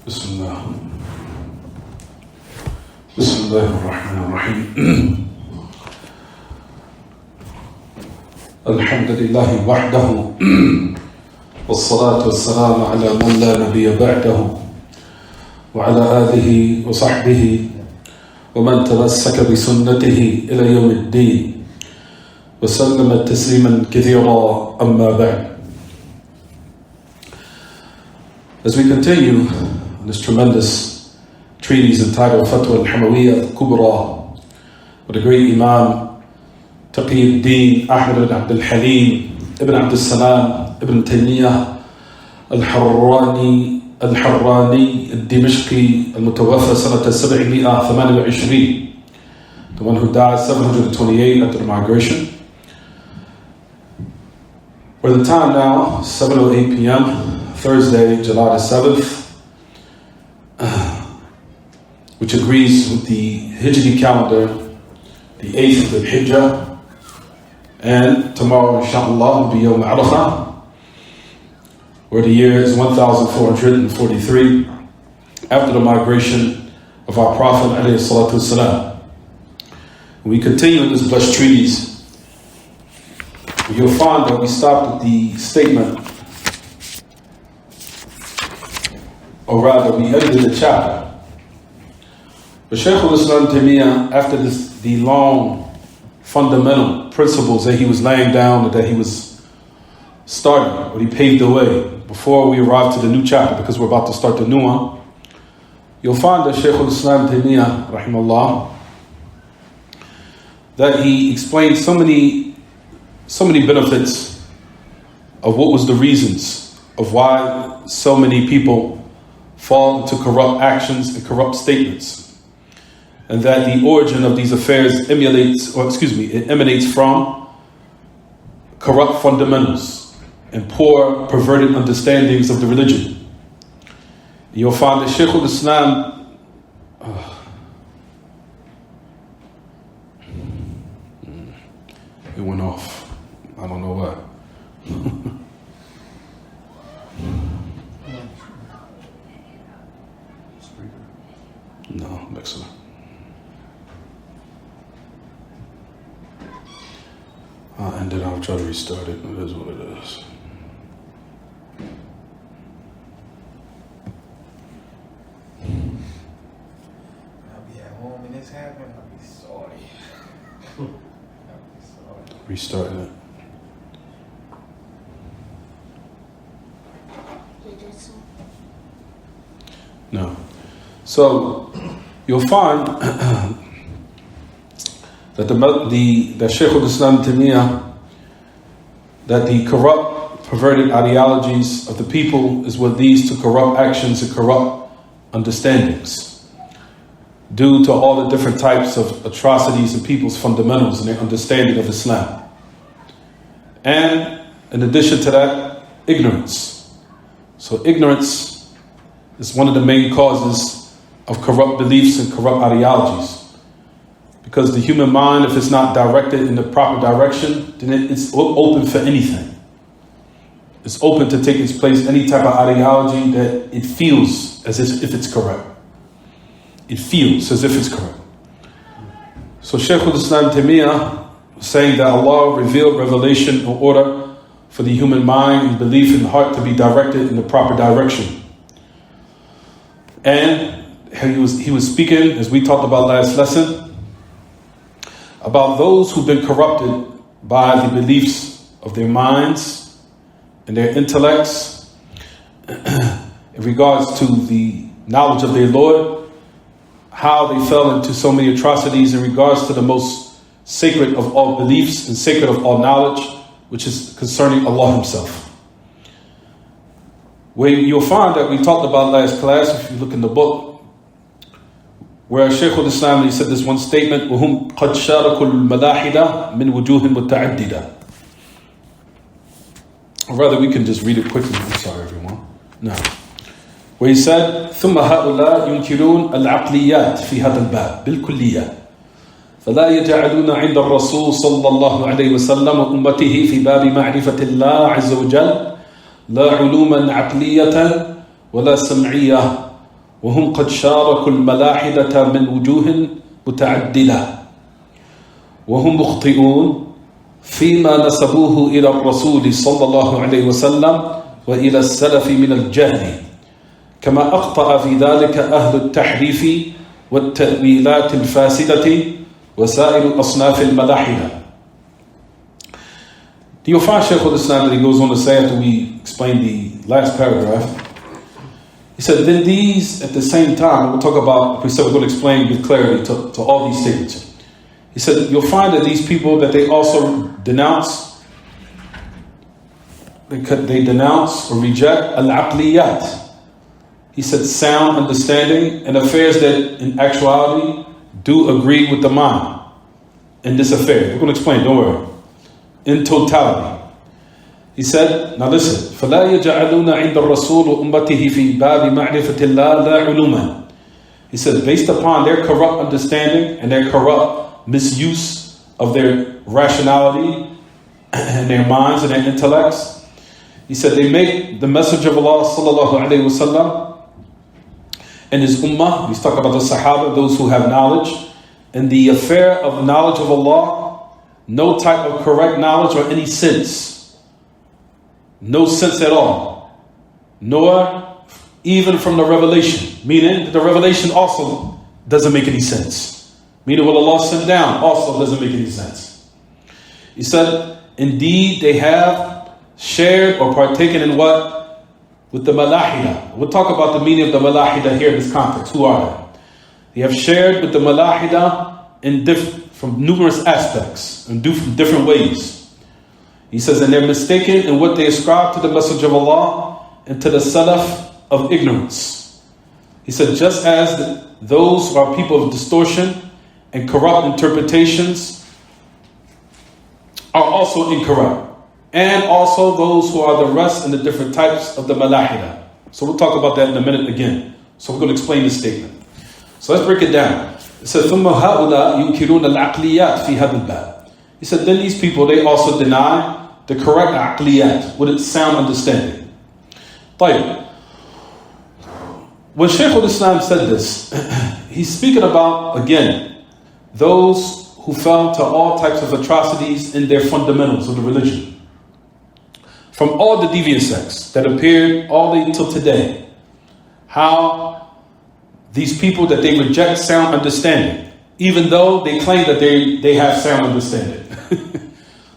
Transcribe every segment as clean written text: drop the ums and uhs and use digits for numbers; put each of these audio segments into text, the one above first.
Bismillah. Bismillahirrahmanirrahim. Alhamdulillahi wahdahu. Wassalatu wassalamu ala man la nabiyya ba'dahu. Wa ala alihi wa sahbihi. Wa man tamassaka bi sunnatihi ila yawm ad-din. Wa sallama tasliman kathira amma ba'd. As we continue on this tremendous treatise entitled Fataawa Hamawiyyah Kubra, with the great Imam Taqiyuddin Ahmad ibn Abdul Halim ibn Abdul Salam ibn Taymiyyah al-Harrani al-Dimashqi al-Mutawaffa sanat al-728, the one who died 728 after the migration. We're at the time now, 7:08 p.m. Thursday, July the 7th, which agrees with the Hijri calendar, the 8th of the Hijrah, and tomorrow, inshallah, will be Yawm Arafah, where the year is 1443 after the migration of our Prophet alayhi salatu wasalam. We continue in this blessed treatise. You'll find that we stopped at the statement, or rather, we ended the chapter. But Shaykh al-Islam Taymiyyah, after the long fundamental principles that he was laying down, or that he was starting, or he paved the way before we arrived to the new chapter, because we're about to start the new one, you'll find that Shaykh al-Islam Taymiyyah, rahimahullah, that he explained so many benefits of what was the reasons of why so many people fall into corrupt actions and corrupt statements, and that the origin of these affairs emanates from corrupt fundamentals and poor, perverted understandings of the religion. You'll find that Shaykh al-Islam it went off. I don't know why. No, excellent. And then I'll try to restart it. It is what it is. I'll be at home and this happened. I'll be sorry. Restarting it. No. So you'll find that the Shaykh al-Islam Taymiyyah, that the corrupt, perverted ideologies of the people is what leads to corrupt actions and corrupt understandings, due to all the different types of atrocities in people's fundamentals and their understanding of Islam. And in addition to that, ignorance. So ignorance is one of the main causes of corrupt beliefs and corrupt ideologies. Because the human mind, if it's not directed in the proper direction, then it's open for anything. It's open to take its place any type of ideology that it feels as if it's correct. It feels as if it's correct. So Shaykh al-Islam Taymiyyah was saying that Allah revealed revelation in order for the human mind and belief in the heart to be directed in the proper direction. And he was speaking, as we talked about last lesson, about those who've been corrupted by the beliefs of their minds and their intellects in regards to the knowledge of their Lord, how they fell into so many atrocities in regards to the most sacred of all beliefs and sacred of all knowledge, which is concerning Allah Himself. Where you'll find that we talked about last class, if you look in the book, where Shaykh al-Islam, he said this one statement, وَهُمْ قَدْ شَارَكُوا الْمَلَاحِدَ مِنْ وُجُوهٍ مُتَعَدِّدَةٍ. Or rather, we can just read it quickly. I'm sorry, everyone. No. Where he said, ثُمَّ هَؤُلَاء يُنْكِرُونَ الْعَقْلِيَّاتِ فِي هَذَا الْبَابِ بِالْكُلِّيَّةِ فلا يجعلون عند الرسول صلى الله عليه وسلم وأمته في باب معرفة الله عز وجل لا علوما عقلية ولا سمعية وهم قد شاركوا الملاحدة من وجوه متعددة وهم مخطئون فيما نسبوه إلى الرسول صلى الله عليه وسلم وإلى السلف من الجهل كما أخطأ في ذلك أهل التحريف والتأويلات الفاسدة وسائر أصناف الملاحدة. You'll find Shaykh al-Islam that he goes on to say after we explain the last paragraph. He said, then these, at the same time, we'll talk about, we said we're going to explain with clarity to all these statements. He said, you'll find that these people, that they also denounce, they denounce or reject al-aqliyat. He said, sound understanding and affairs that in actuality do agree with the mind in this affair. We're going to explain, don't worry. In totality. He said, now listen, فَلَا يَجْعَلُونَ عِنْدَ الرَّسُولِ وَأُمَّتِهِ فِي بَابِ مَعْرِفَةِ اللَّهِ لَا عُلُومًا. He said, based upon their corrupt understanding and their corrupt misuse of their rationality and their minds and their intellects, he said they make the message of Allah sallallahu alayhi wasallam and his ummah, he's talking about the Sahaba, those who have knowledge, and the affair of knowledge of Allah, no type of correct knowledge or any sense. No sense at all. Nor even from the revelation. Meaning that the revelation also doesn't make any sense. Meaning what Allah sent down also doesn't make any sense. He said, indeed they have shared or partaken in what? With the malahida. We'll talk about the meaning of the malahida here in this context. Who are they? They have shared with the malahida from numerous aspects and different ways. He says, and they're mistaken in what they ascribe to the message of Allah and to the salaf of ignorance. He said, just as those who are people of distortion and corrupt interpretations are also incorrect. And also those who are the rest and the different types of the malahida. So we'll talk about that in a minute again. So we're going to explain this statement. So let's break it down. It says, ثُمَّ هَؤُلَاء يُنْكِرُونَ الْعَقْلِيَّاتِ فِي هَذَا الْبَابِ. He said, then these people, they also deny the correct aqliyat with its sound understanding. طيب. When Shaykh al-Islam said this, he's speaking about, again, those who fell to all types of atrocities in their fundamentals of the religion. From all the deviant sects that appeared all the way till today. How these people that they reject sound understanding, even though they claim that they have sound understanding.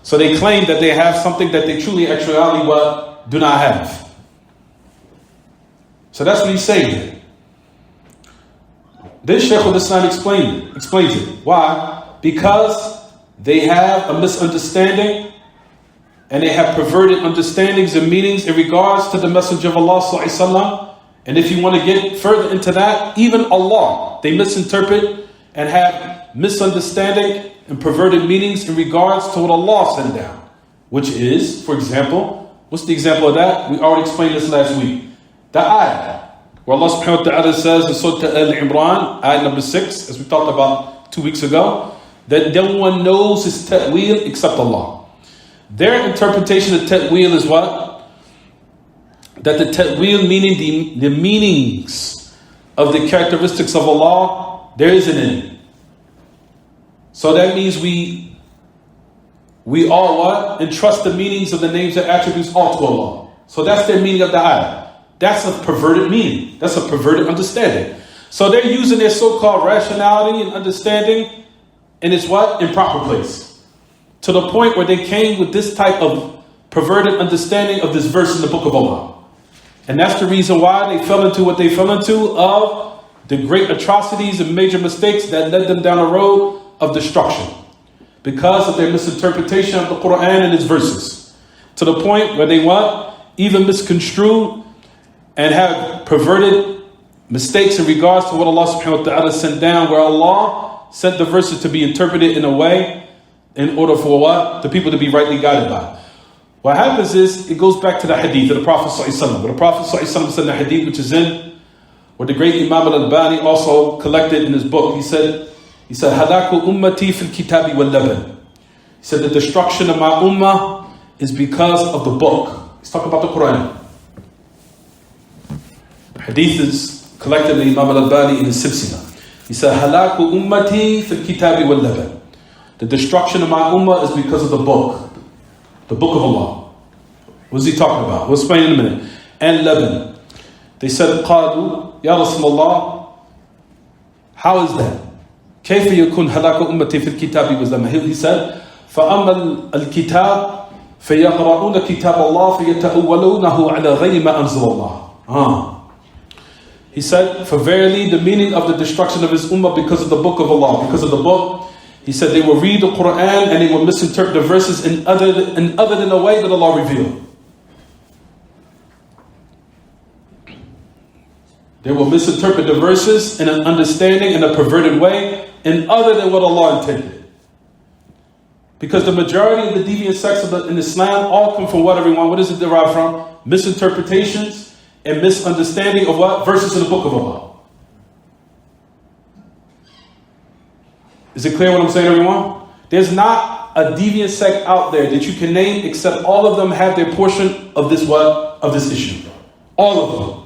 So they claim that they have something that they truly actually what do not have. So that's what he's saying here. Then Shaykh al-Islam explains it. Why? Because they have a misunderstanding and they have perverted understandings and meanings in regards to the message of Allah sallallahu alaihi wasallam. And if you want to get further into that, even Allah, they misinterpret and have misunderstanding and perverted meanings in regards to what Allah sent down. Which is, for example, what's the example of that? We already explained this last week. The ayah, where Allah subhanahu wa ta'ala says in Surah Al-Imran, ayah number 6, as we talked about 2 weeks ago, that no one knows his ta'weel except Allah. Their interpretation of ta'weel is what? That the ta'weel, meaning the meanings of the characteristics of Allah, there isn't any. So that means we all what? Entrust the meanings of the names and attributes all to Allah. So that's their meaning of the ayah. That's a perverted meaning. That's a perverted understanding. So they're using their so-called rationality and understanding in its what? Improper place. To the point where they came with this type of perverted understanding of this verse in the book of Allah. And that's the reason why they fell into what they fell into of the great atrocities and major mistakes that led them down a road of destruction. Because of their misinterpretation of the Quran and its verses. To the point where they what? Even misconstrued and have perverted mistakes in regards to what Allah subhanahu wa ta'ala sent down, where Allah sent the verses to be interpreted in a way in order for what? The people to be rightly guided by. What happens is, it goes back to the hadith of the Prophet ﷺ. Where the Prophet ﷺ said in the hadith, which is in, where the great Imam al-Albani also collected in his book, he said, Halaku ummati fil kitabi wal laban. He said, the destruction of my ummah is because of the book. He's talking about the Quran. Hadith is collected by Imam al-Albani in his Silsila. He said, Halaku ummati fil kitabi wal laban. The destruction of my ummah is because of the book of Allah. What is he talking about? We'll explain in a minute. And laban. They said, Qadu, Ya Rasulullah, how is that? كيف يكون هلاك أمتي في الكتاب والزمان? He said, فأما الكتاب فيقرؤون كتاب الله فيتأولونه على غير ما أنزل الله. He said, for verily the meaning of the destruction of his ummah because of the book of Allah, because of the book, he said they will read the Quran and they will misinterpret the verses in other than the way that Allah revealed. They will misinterpret the verses in an understanding in a perverted way and other than what Allah intended. Because the majority of the deviant sects in Islam all come from what, everyone? What does it derive from? Misinterpretations and misunderstanding of what? Verses in the book of Allah. Is it clear what I'm saying, everyone? There's not a deviant sect out there that you can name except all of them have their portion of this what? Of this issue. All of them.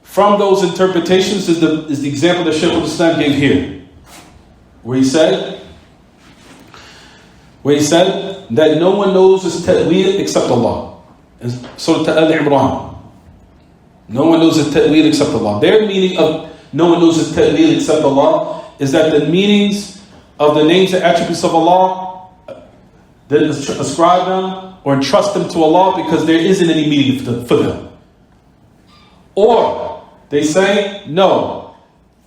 From those interpretations is the example that Shaykh al-Islam gave here. Where he said that no one knows his ta'weel except Allah. In Surah Al-Imran. No one knows his ta'weel except Allah. Their meaning of no one knows his ta'weel except Allah is that the meanings of the names and attributes of Allah, they ascribe them or entrust them to Allah because there isn't any meaning for them. Or they say, no,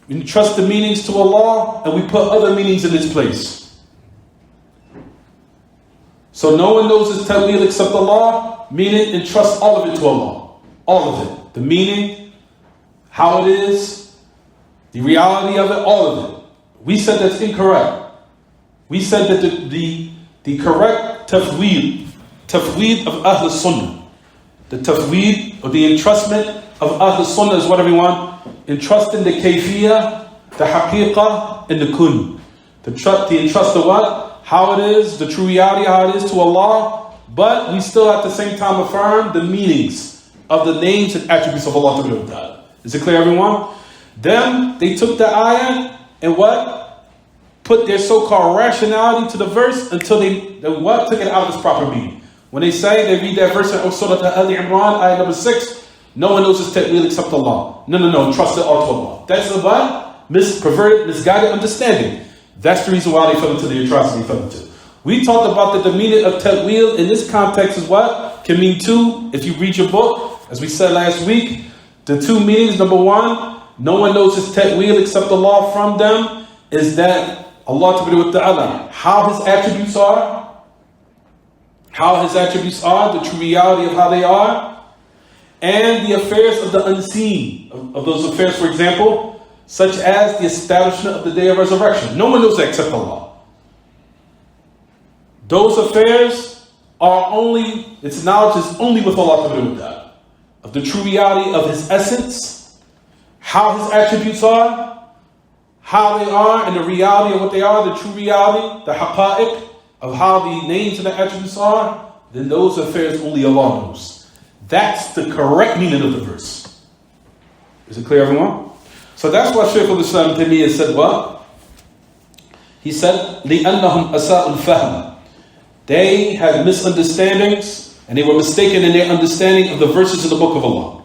we entrust the meanings to Allah and we put other meanings in its place. So no one knows his ta'weel except Allah, meaning entrust all of it to Allah. All of it. The meaning, how it is, the reality of it, all of it. We said that's incorrect. We said that the correct tafweed of Ahl Sunnah, the tafweed or the entrustment of Ahl Sunnah is what, everyone? Entrusting the kayfiyah, the haqiqah, and the kun. The entrust the what? How it is, the true reality, how it is to Allah. But we still at the same time affirm the meanings of the names and attributes of Allah Ta'ala. Is it clear, everyone? Them, they took the ayah and what? Put their so-called rationality to the verse until they what? Took it out of its proper meaning. When they say, they read that verse in Surah Al-Imran, ayah number 6, no one knows his ta'weel except Allah. No, trust it all to Allah. That's the what? Perverted, misguided understanding. That's the reason why they fell into the atrocity they fell into. We talked about that the meaning of ta'weel in this context is what? Can mean two. If you read your book, as we said last week, the two meanings, number one, no one knows his ta'weel except Allah. From them is that Allah Ta'ala, how his attributes are, the true reality of how they are, and the affairs of the unseen, of those affairs, for example, such as the establishment of the day of resurrection. No one knows that except Allah. Those affairs are only, its knowledge is only with Allah, of the true reality of his essence, how his attributes are, how they are, and the reality of what they are, the true reality, the haqa'iq of how the names and the attributes are. Then those affairs only Allah knows. That's the correct meaning of the verse. Is it clear, everyone? So that's what Shaykh al-Islam Taymiyyah said what? He said, لِأَنَّهُمْ أَسَاءُ الْفَهْمِ. They had misunderstandings and they were mistaken in their understanding of the verses in the book of Allah.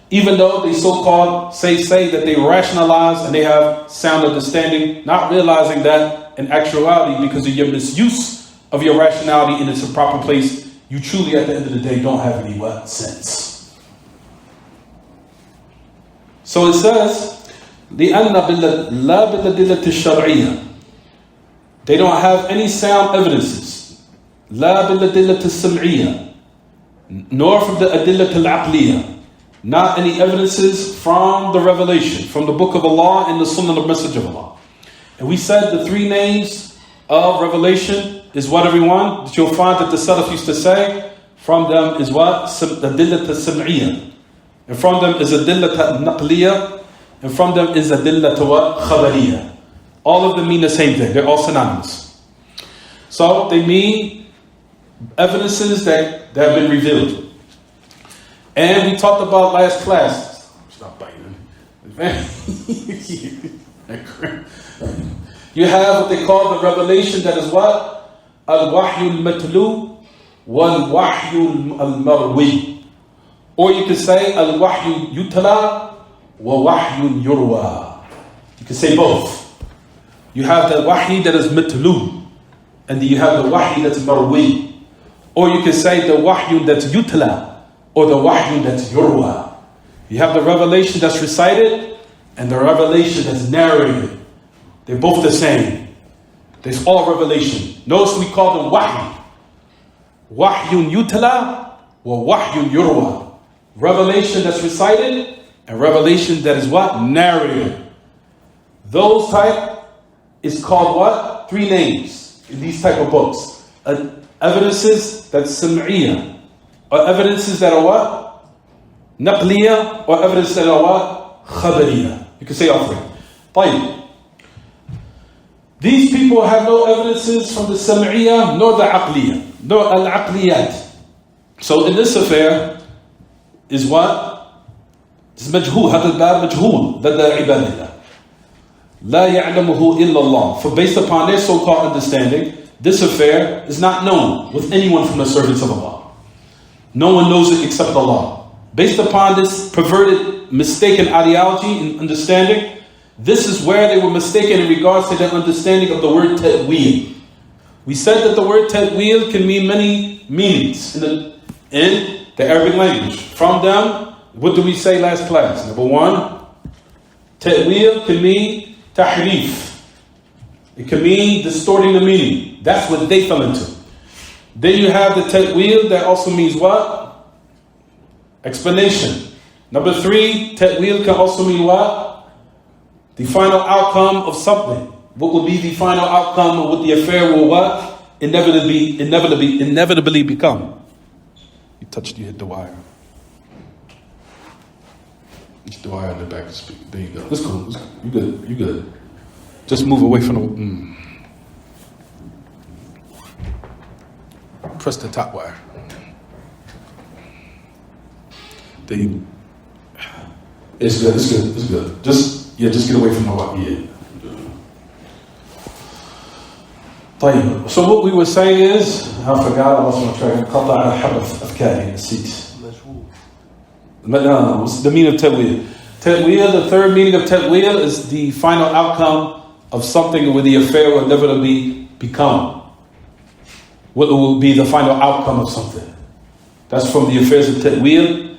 Even though they so-called say that they rationalize and they have sound understanding, not realizing that in actuality, because of your misuse of your rationality in its proper place, you truly at the end of the day don't have any what? Sense. So it says, لِأَنَّ لَا بِالْأَدِلَّةِ الشَّرْعِيَّةِ. They don't have any sound evidences. لَا بِالْأَدِلَّةِ السَّمْعِيَّةِ. Nor from the أَدِلَّةِ الْعَقْلِيَّةِ. Not any evidences from the revelation, from the book of Allah and the sunnah, the message of Allah. And we said the three names of revelation is what, everyone? That you'll find that the Salaf used to say, from them is what? The Adillat al-Sam'iyah. And from them is Adillat al-Naqliyah. And from them is Adillat al-Khabariyah. All of them mean the same thing. They're all synonymous. So they mean evidences that have been revealed. And we talked about last class. Stop biting. You have what they call the revelation that is what? Al-Wahyu al-Matlu wal-Wahyu al-Marwi. Or you could say Al-Wahyu yutla wa Wahyu yurwa. You could say both. You have the Wahy that is Matlu, and then you have the Wahy that's Marwi. Or you could say the Wahyu that's yutla, or the Wahyu that's yurwa. You have the revelation that's recited, and the revelation that's narrated. They're both the same. There's all revelation. Notice we call them Wahy. Wahyun yutla wa Wahyun yurwa. Revelation that's recited, and revelation that is what? Narrated. Those type is called what? 3 names in these type of books. Evidences that's sam'iyah, or evidences that are what? Naqliyah, or evidences that are what? Khabariyah. You can say all 3. طيب. These people have no evidences from the sam'iyah, nor the aqliyah, nor al-aqliyat. So in this affair is what? It's majhul. هذا الباب مجهول لدى عباد الله. لا يعلمه إلا الله. For based upon their so-called understanding, this affair is not known with anyone from the servants of Allah. No one knows it except Allah. Based upon this perverted, mistaken ideology and understanding, this is where they were mistaken in regards to their understanding of the word ta'weel. We said that the word ta'weel can mean many meanings in the Arabic language. From them, what did we say last class? Number 1, ta'weel can mean tahrif. It can mean distorting the meaning. That's what they fell into. Then you have the ta'weel that also means what? Explanation. Number 3, ta'weel can also mean what? The final outcome of something. What will be the final outcome of what the affair will what? Inevitably become. You hit the wire. Hit the wire on the back of the speaker. There you go. That's cool. You good. You good. Just move away from the... Press the top wire. There you... It's good. Just get away from the wire. Yeah. طيب. So what we were saying is, I forgot, I lost my track. قطع الحرف أفكاري نسيت. No, the meaning of ta'weel. Ta'weel, the third meaning of ta'weel is the final outcome of something where the affair will inevitably become. What will be the final outcome of something. That's from the affairs of ta'weel.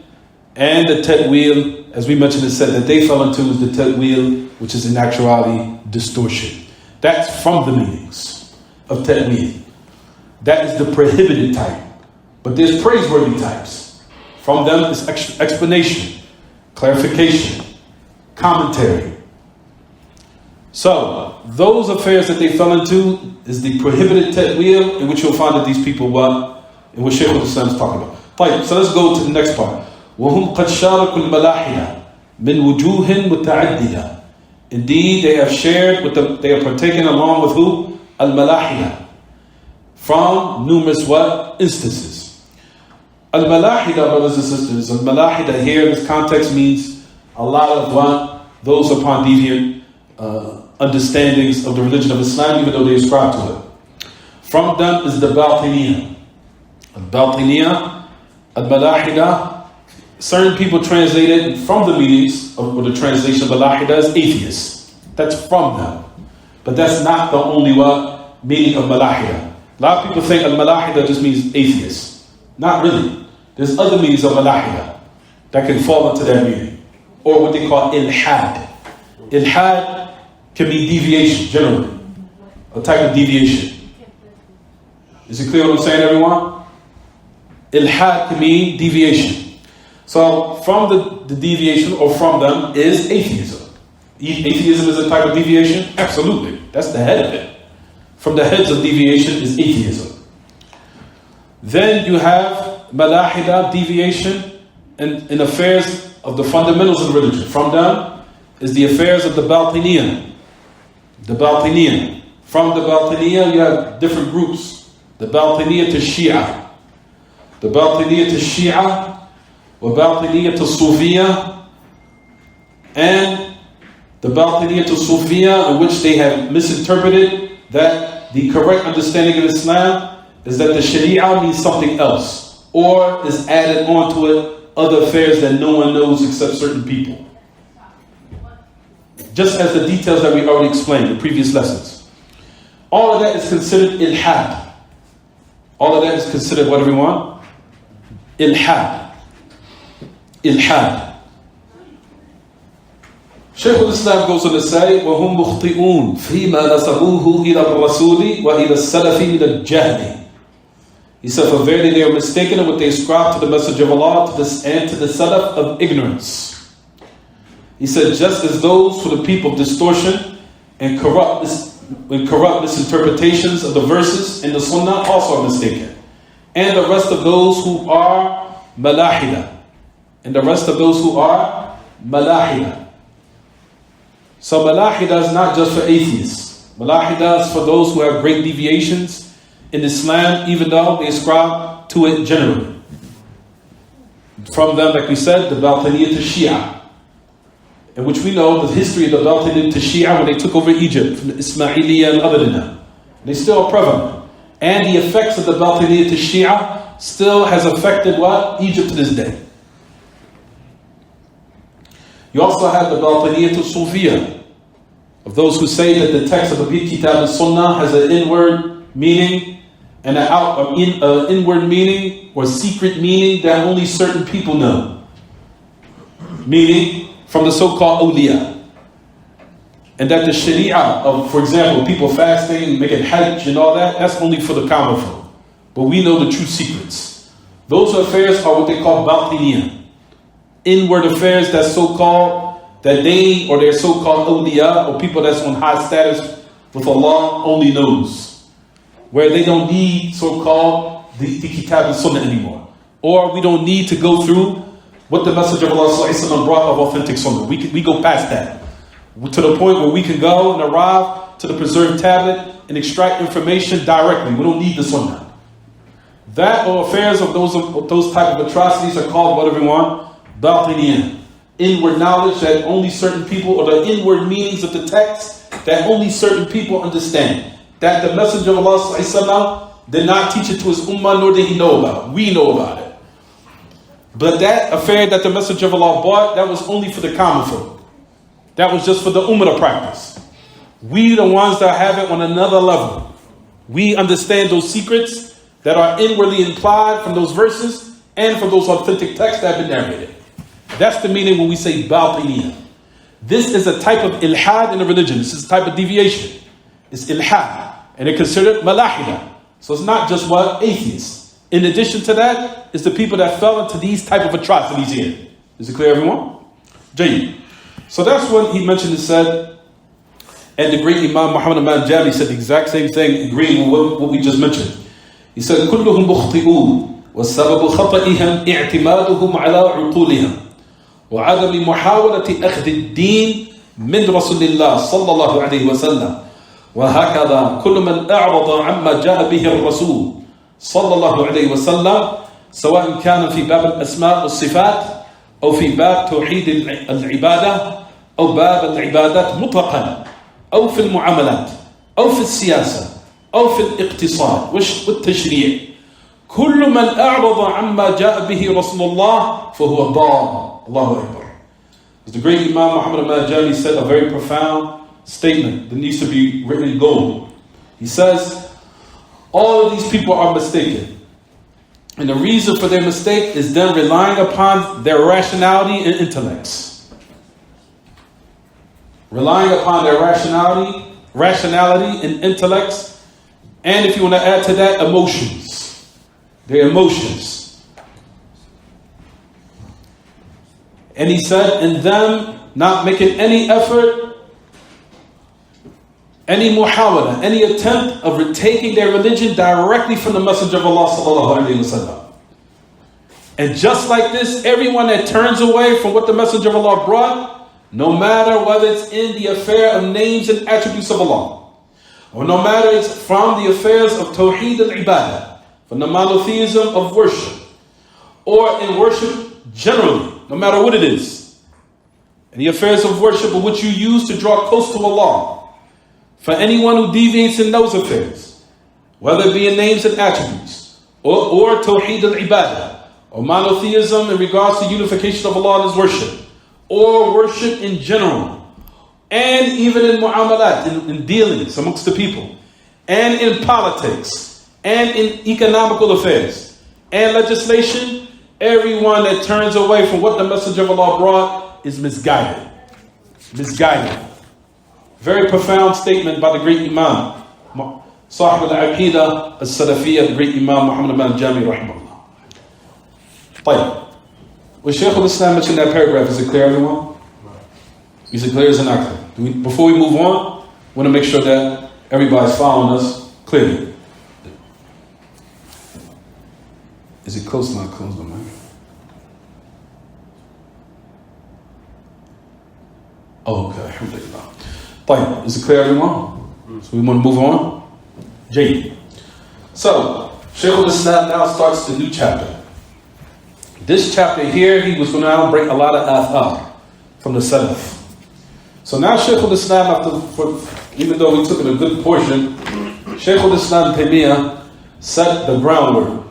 And the ta'weel, as we mentioned, it said that they fell into is the ta'weel, which is in actuality distortion. That's from the meanings of ta'weel. That is the prohibited type. But there's praiseworthy types. From them is explanation, clarification, commentary. So, those affairs that they fell into is the prohibited ta'weel, in which you'll find that these people what? In what Shaykh al-Islam is talking about. Right, so let's go to the next part. وَهُمْ قَدْ شَارَكُوا الْمَلَاحِدَةِ مِنْ وُجُوهٍ مُتَعَدِّدَةٍ. Indeed, they have shared with them, they are partaken along with who? Al-Malahida. From numerous what? Instances. Al-Malahida, brothers and sisters, Al-Malahida here in this context means a lot of what? Those upon deviant understandings of the religion of Islam, even though they ascribe to it. From them is the Batiniyah. Al-Batiniyah, Al-Malahida. Certain people translate it from the meanings of the translation of Malahida as atheists. That's from them. But that's not the only what? Meaning of Malahida. A lot of people think Al-Malahida just means atheists. Not really. There's other meanings of Malahida that can fall into that meaning. Or what they call ilhad. Ilhad can be deviation, generally. A type of deviation. Is it clear what I'm saying, everyone? Ilhad can mean deviation. So from the deviation or from them is atheism. Atheism is a type of deviation? Absolutely. That's the head of it. From the heads of deviation is atheism. Then you have Malahida, deviation in affairs of the fundamentals of religion. From them is the affairs of the Batiniyah. The Batiniyah. From the Batiniyah you have different groups. The Batiniyah to Shia. The Batiniyah to Shia وباطنية الصوفية, and the باطنية الصوفية, in which they have misinterpreted that the correct understanding of Islam is that the Sharia means something else, or is added onto it other affairs that no one knows except certain people. Just as the details that we already explained in previous lessons. All of that is considered ilhad. All of that is considered what, everyone? Ilhad. Ilhad. Shaykh al-Islam goes on to say, وَهُمْ مُخْطِئُونَ فِيمَا نَسَبُوهُ إِلَى الرَّسُولِ وَإِلَى السَّلَفِ مِنَ الْجَهْلِ. He said, for verily they are mistaken in what they ascribe to the message of Allah and to the salaf of ignorance. He said, just as those who are the people of distortion and corrupt misinterpretations of the verses in the Sunnah also are mistaken. And the rest of those who are malahida. And the rest of those who are malahida. So malahida is not just for atheists. Malahida is for those who have great deviations in Islam, even though they ascribe to it generally. From them, like we said, the Batiniyat Shia, in which we know the history of the Batiniyat Shia when they took over Egypt, from the Ismailiyah and other than that. They still are prevalent. And the effects of the Batiniyat Shia still has affected what? Egypt to this day. You also have the Batiniyat Sufiya, of those who say that the text of the Kitab al-Sunnah has an inward meaning and an inward meaning or secret meaning that only certain people know. Meaning from the so-called awliya. And that the sharia of, for example, people fasting, making hajj and all that, that's only for the common folk. But we know the true secrets. Those affairs are what they call batiniya. Inward affairs that's so-called, that they or their so-called awliya or people that's on high status with Allah only knows. Where they don't need so-called the Kitab and Sunnah anymore. Or we don't need to go through what the message of Allah brought of authentic Sunnah. We go past that. To the point where we can go and arrive to the preserved tablet and extract information directly. We don't need the Sunnah. That or affairs of those type of atrocities are called what, everyone? Batiniyan. Inward knowledge that only certain people, or the inward meanings of the text that only certain people understand. That the Messenger of Allah did not teach it to his ummah, nor did he know about it. We know about it. But that affair that the Messenger of Allah brought, that was only for the common folk. That was just for the ummah to practice. We the ones that have it on another level. We understand those secrets that are inwardly implied from those verses and from those authentic texts that have been narrated. That's the meaning when we say Batiniyah. This is a type of ilhad in the religion. This is a type of deviation. It's ilhad. And they're considered malahida. So it's not just what? Atheists. In addition to that, it's the people that fell into these type of atrocities here. Is it clear, everyone? Jayyid. So that's what he mentioned and said. And the great Imam Muhammad al-Jami said the exact same thing, agreeing with what we just mentioned. He said, كلهم مخطئون والسبب خطئهم اعتمادهم على عقولهم وعدم محاولة أخذ الدين من رسول الله صلى الله عليه وسلم وهكذا كل من أعرض عما جاء به الرسول صلى الله عليه وسلم سواء كان في باب الأسماء والصفات أو في باب توحيد العبادة أو باب العبادات مطلقا أو في المعاملات أو في السياسة أو في الاقتصاد والتشريع كل من أعرض عما جاء به رسول الله فهو ضال. Allahu Akbar. As the great Imam Muhammad al-Jami said, a very profound statement that needs to be written in gold. He says, all of these people are mistaken. And the reason for their mistake is them relying upon their rationality and intellects. Relying upon their rationality and intellects, and if you want to add to that, emotions. Their emotions. And he said, in them not making any effort, any muhawala, any attempt of retaking their religion directly from the Messenger of Allah sallallahu alaihi wasallam. And just like this, everyone that turns away from what the Messenger of Allah brought, no matter whether it's in the affair of names and attributes of Allah, or no matter it's from the affairs of Tawheed al-Ibadah, from the monotheism of worship, or in worship generally, no matter what it is. And the affairs of worship are what you use to draw close to Allah. For anyone who deviates in those affairs, whether it be in names and attributes, or tawheed al-ibadah, or monotheism in regards to unification of Allah and His worship, or worship in general, and even in mu'amalat, in dealings amongst the people, and in politics, and in economical affairs, and legislation, everyone that turns away from what the Messenger of Allah brought is misguided. Misguided. Very profound statement by the great Imam, Sahib al-Aqidah al-Salafiyah, the great Imam Muhammad al-Jami rahimahullah. طيب. When Shaykh al-Islam mentioned that paragraph, is it clear, everyone? Is it clear? Is it not clear? Before we move on, I want to make sure that everybody's following us clearly. Is it close? Not close, man. Oh, okay. Alhamdulillah. طيب. Is it clear, everyone? So we want to move on. Jay. So, Shaykh al-Islam now starts the new chapter. This chapter here, he was going to now bring a lot of athar from the Salaf. So now Shaykh al-Islam, even though we took in a good portion, Shaykh al-Islam Taymiyyah set the groundwork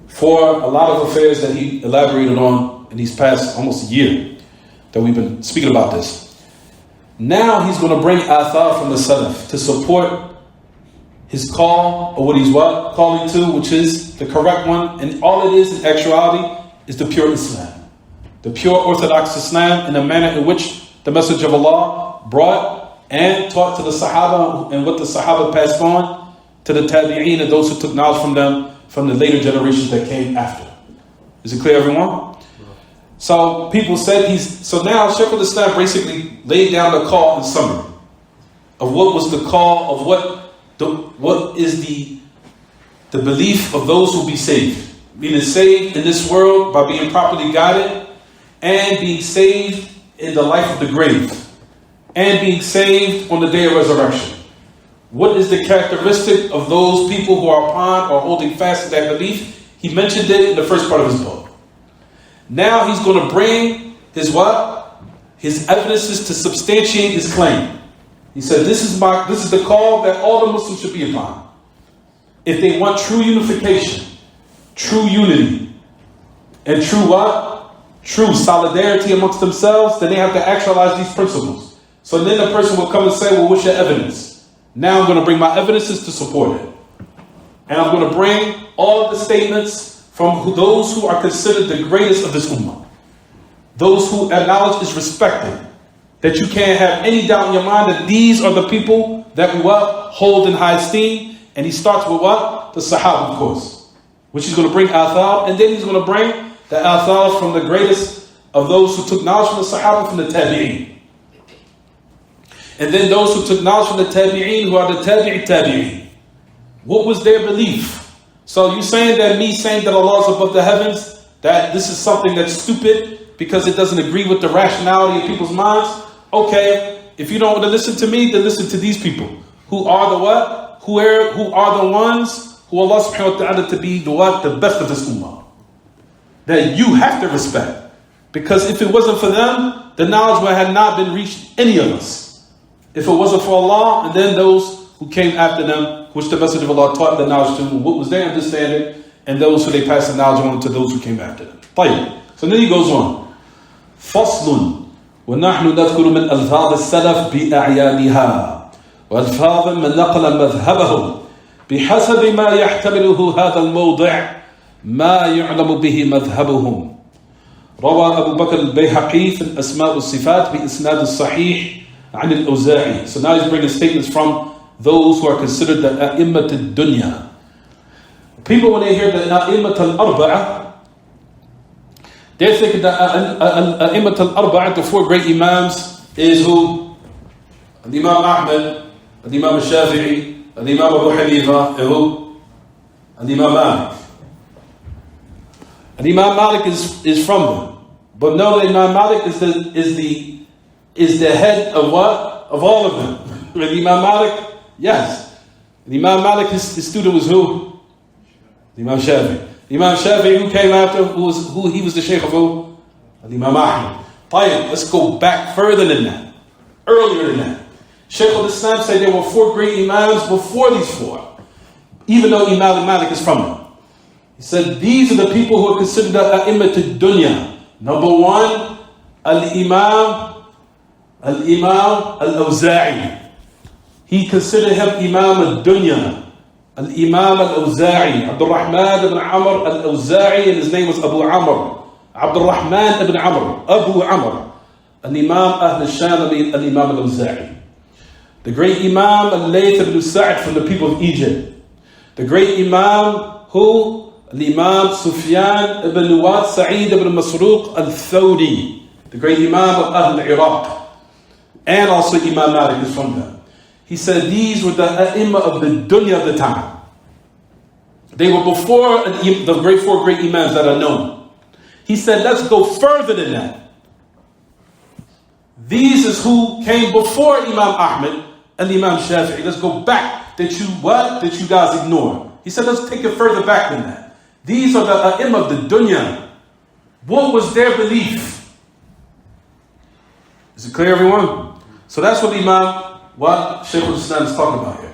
for a lot of affairs that he elaborated on in these past almost a year that we've been speaking about this. Now he's going to bring athar from the Salaf to support his call, or what he's calling to, which is the correct one, and all it is in actuality is the pure Islam, the pure Orthodox Islam, in a manner in which the Messenger of Allah brought and taught to the Sahaba, and what the Sahaba passed on to the Tabi'een and those who took knowledge from them from the later generations that came after. Is it clear, everyone? So people said so now Shaykh al-Islam basically laid down the call in summary of what was the call of what is the belief of those who be saved. Being saved in this world by being properly guided, and being saved in the life of the grave, and being saved on the day of resurrection. What is the characteristic of those people who are upon or holding fast to that belief? He mentioned it in the first part of his book. Now he's going to bring his what? His evidences to substantiate his claim. He said, this is the call that all the Muslims should be upon. If they want true unification, true unity, and true what? True solidarity amongst themselves, then they have to actualize these principles. So then the person will come and say, well, what's your evidence? Now I'm going to bring my evidences to support it. And I'm going to bring all of the statements from those who are considered the greatest of this ummah. Those who knowledge is respected. That you can't have any doubt in your mind that these are the people that we hold in high esteem. And he starts with what? The Sahaba, of course. Which he's going to bring athar. And then he's going to bring the athar from the greatest of those who took knowledge from the Sahaba, from the Tabi'een. And then those who took knowledge from the Tabi'een, who are the Tabi'een. What was their belief? So you saying that me saying that Allah is above the heavens, that this is something that's stupid because it doesn't agree with the rationality of people's minds? Okay, if you don't want to listen to me, then listen to these people. Who are the what? Who are the ones who Allah subhanahu wa ta'ala to be the what? The best of this ummah. That you have to respect. Because if it wasn't for them, the knowledge would have not been reached any of us. If it wasn't for Allah, and then those who came after them, which the Messenger of Allah taught the knowledge to, what was their understanding, and those who they passed the knowledge on to those who came after them. طيب. So then he goes on. فصل ونحن نذكر من ألفاظ السلف بأعيانها وألفاظ من نقل مذهبهم بحسب ما يحتمله هذا الموضع ما يعلم به مذهبهم. روى أبو بكر البيهقي في الأسماء والصفات بإسناد الصحيح عن الأوزاعي. So now he's bringing statements from those who are considered the A'immat al-Dunya. People, when they hear the A'immat al-Arba'a, they think that A'immat al-Arba'a, the four great Imams, is who? Imam Ahmad, Imam al-Shafi'i, Imam Abu Hanifa, and who? Imam Malik. And Imam Malik is from them. But know that Imam Malik is the head of what? Of all of them. And Imam Malik, yes. And Imam Malik, his student was who? Imam Shafi'i. Imam Shafi'i, who came after, who he was the Shaykh of who? Imam Ahmad. Fine, let's go back further than that. Earlier than that. Shaykh al-Islam said there were 4 great Imams before these 4. Even though Imam Malik is from them. He said these are the people who are considered A'immat al-Dunya. Number 1, Al-Imam Al-Awza'i. He considered him Imam al-Dunya. Al-Imam Al-Awza'i. Abdur Rahman ibn Amr Al-Awza'i, and his name was Abu Amr. Abdur Rahman ibn Amr. Abu Amr. Al-Imam Ahl al-Sham Al-Imam Al-Awza'i. The great Imam Al-Layth ibn Sa'd from the people of Egypt. The great Imam who? Al-Imam Sufyan ibn Nuwat Sa'id ibn Masruq Al-Thawri. The great Imam of Ahl al-Iraq. And also Imam Malik is from them. He said these were the A'imma of the dunya of the time. They were before the 4 great Imams that are known. He said let's go further than that. These is who came before Imam Ahmad and Imam Shafi'i. Let's go back. That you guys ignore. He said let's take it further back than that. These are the A'imma of the dunya. What was their belief? Is it clear, everyone? So that's what Shaykh al-Islam is talking about here.